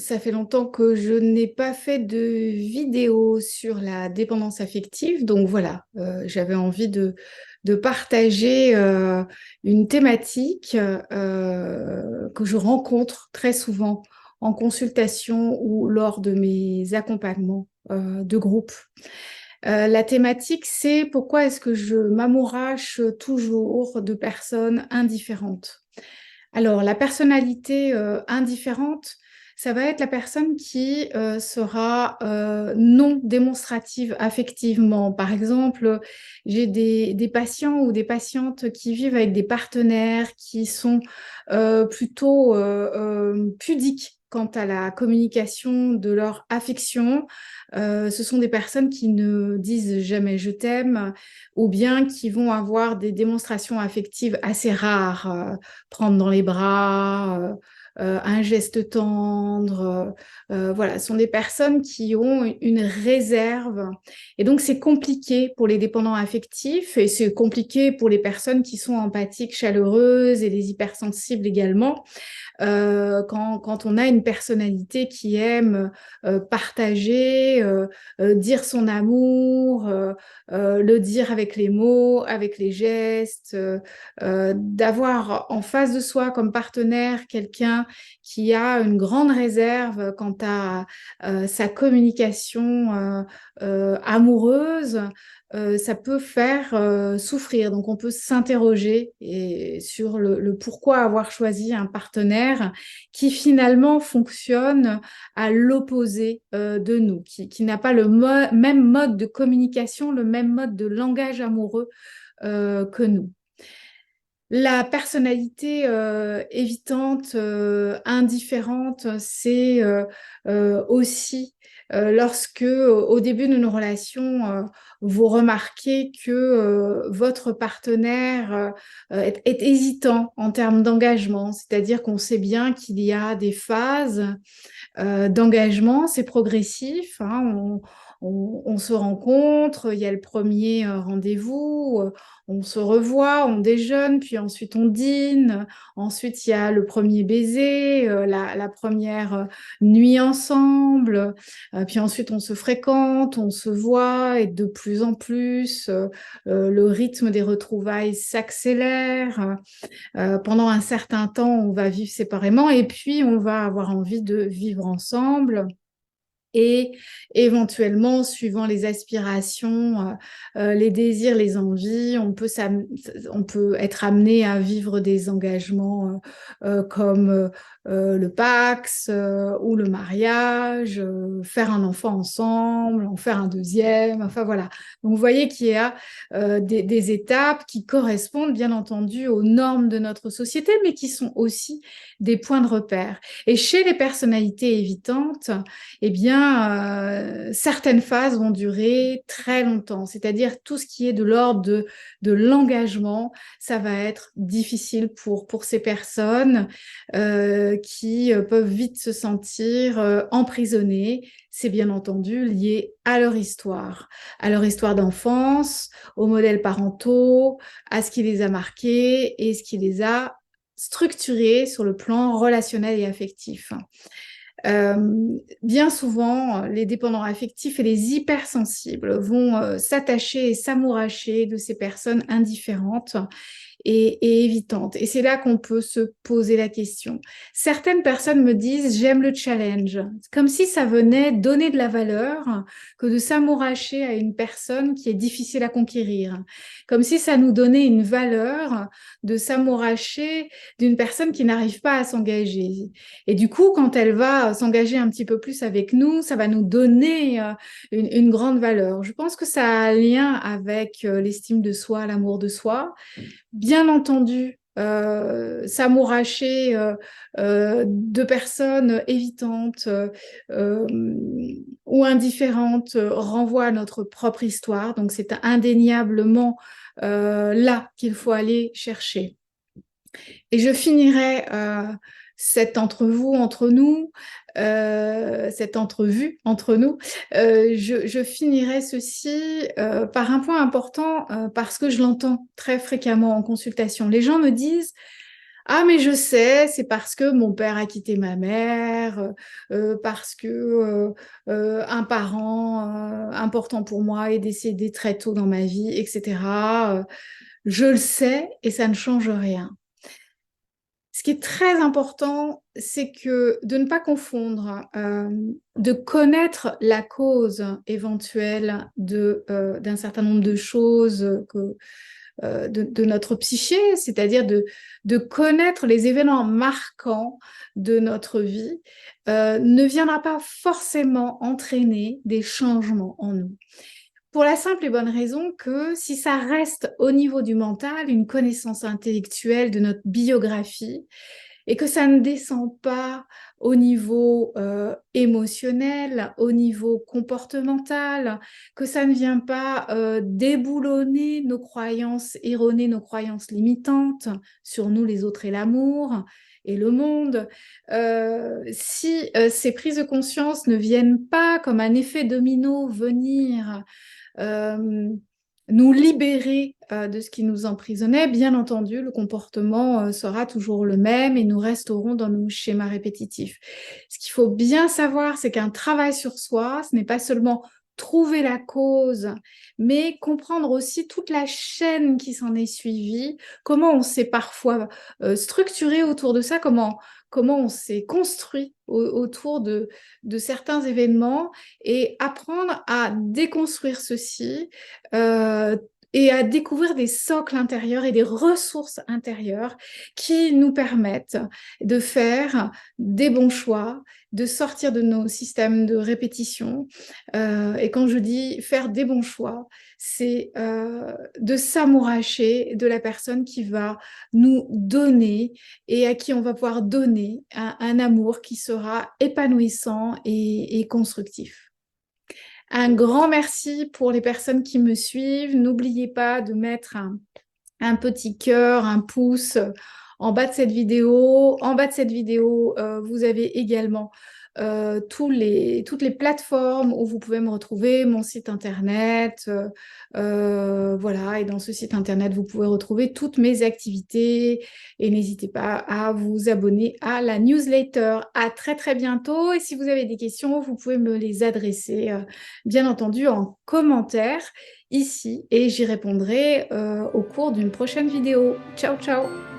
Ça fait longtemps que je n'ai pas fait de vidéo sur la dépendance affective. Donc voilà, j'avais envie de partager une thématique que je rencontre très souvent en consultation ou lors de mes accompagnements de groupe. La thématique, c'est pourquoi est-ce que je m'amourache toujours de personnes indifférentes. Alors, la personnalité indifférente, ça va être la personne qui sera non démonstrative affectivement. Par exemple, j'ai des patients ou des patientes qui vivent avec des partenaires qui sont plutôt pudiques quant à la communication de leur affection. Ce sont des personnes qui ne disent jamais je t'aime ou bien qui vont avoir des démonstrations affectives assez rares. Prendre dans les bras, un geste tendre. Voilà, ce sont des personnes qui ont une réserve. Et donc, c'est compliqué pour les dépendants affectifs et c'est compliqué pour les personnes qui sont empathiques, chaleureuses et les hypersensibles également quand on a une personnalité qui aime partager, dire son amour, le dire avec les mots, avec les gestes, d'avoir en face de soi comme partenaire quelqu'un qui a une grande réserve quant à sa communication amoureuse, ça peut faire souffrir. Donc, on peut s'interroger sur le pourquoi avoir choisi un partenaire qui finalement fonctionne à l'opposé de nous, qui n'a pas le même mode de communication, le même mode de langage amoureux que nous. La personnalité évitante, indifférente, c'est aussi lorsque, au début d'une relation, vous remarquez que votre partenaire est hésitant en termes d'engagement, c'est-à-dire qu'on sait bien qu'il y a des phases d'engagement, c'est progressif, hein, on se rencontre, il y a le premier rendez-vous, on se revoit, on déjeune, puis ensuite on dîne, ensuite il y a le premier baiser, la première nuit ensemble, puis ensuite on se fréquente, on se voit, et de plus en plus, le rythme des retrouvailles s'accélère. Pendant un certain temps, on va vivre séparément et puis on va avoir envie de vivre ensemble. Et éventuellement, suivant les aspirations, les désirs, les envies, on peut être amené à vivre des engagements comme le Pacs ou le mariage, faire un enfant ensemble, en faire un deuxième, enfin voilà. Donc vous voyez qu'il y a des étapes qui correspondent bien entendu aux normes de notre société, mais qui sont aussi des points de repère. Et chez les personnalités évitantes, eh bien, certaines phases vont durer très longtemps. C'est-à-dire tout ce qui est de l'ordre de l'engagement, ça va être difficile pour ces personnes qui peuvent vite se sentir emprisonnées. C'est bien entendu lié à leur histoire d'enfance, aux modèles parentaux, à ce qui les a marqués et ce qui les a structurés sur le plan relationnel et affectif. Euh, Bien souvent, les dépendants affectifs et les hypersensibles vont s'attacher et s'amouracher de ces personnes indifférentes et évitantes. Et c'est là qu'on peut se poser la question. Certaines personnes me disent, j'aime le challenge, comme si ça venait donner de la valeur que de s'amouracher à une personne qui est difficile à conquérir, comme si ça nous donnait une valeur de s'amouracher d'une personne qui n'arrive pas à s'engager. Et du coup, quand elle va s'engager un petit peu plus avec nous, ça va nous donner une grande valeur. Je pense que ça a un lien avec l'estime de soi, l'amour de soi. Bien entendu, s'amouracher de personnes évitantes euh, ou indifférentes renvoie à notre propre histoire. Donc, c'est indéniablement là qu'il faut aller chercher. Et je finirai cette entrevue entre nous, cette entrevue entre nous, je finirai ceci par un point important parce que je l'entends très fréquemment en consultation. Les gens me disent, Ah, mais je sais, c'est parce que mon père a quitté ma mère, parce que un parent important pour moi est décédé très tôt dans ma vie, etc. Je le sais et ça ne change rien. Ce qui est très important, c'est que de ne pas confondre, de connaître la cause éventuelle d'un certain nombre de choses de notre psyché, c'est-à-dire de connaître les événements marquants de notre vie, ne viendra pas forcément entraîner des changements en nous. Pour la simple et bonne raison que si ça reste au niveau du mental, une connaissance intellectuelle de notre biographie, et que ça ne descend pas au niveau émotionnel, au niveau comportemental, que ça ne vient pas déboulonner nos croyances erronées, nos croyances limitantes sur nous, les autres et l'amour et le monde. Si ces prises de conscience ne viennent pas comme un effet domino venir euh, nous libérer de ce qui nous emprisonnait, bien entendu, le comportement sera toujours le même et nous resterons dans nos schémas répétitifs. Ce qu'il faut bien savoir, c'est qu'un travail sur soi, ce n'est pas seulement trouver la cause, mais comprendre aussi toute la chaîne qui s'en est suivie, comment on s'est parfois structuré autour de ça, comment on s'est construit autour de certains événements et apprendre à déconstruire ceci euh, et à découvrir des socles intérieurs et des ressources intérieures qui nous permettent de faire des bons choix, de sortir de nos systèmes de répétition. Et quand je dis faire des bons choix, c'est de s'amouracher de la personne qui va nous donner et à qui on va pouvoir donner un amour qui sera épanouissant et constructif. Un grand merci pour les personnes qui me suivent. N'oubliez pas de mettre un petit cœur, un pouce en bas de cette vidéo. En bas de cette vidéo, vous avez également toutes les plateformes où vous pouvez me retrouver, mon site internet. Voilà, et dans ce site internet, vous pouvez retrouver toutes mes activités et n'hésitez pas à vous abonner à la newsletter. À très très bientôt et si vous avez des questions, vous pouvez me les adresser, bien entendu, en commentaire ici et j'y répondrai au cours d'une prochaine vidéo. Ciao, ciao!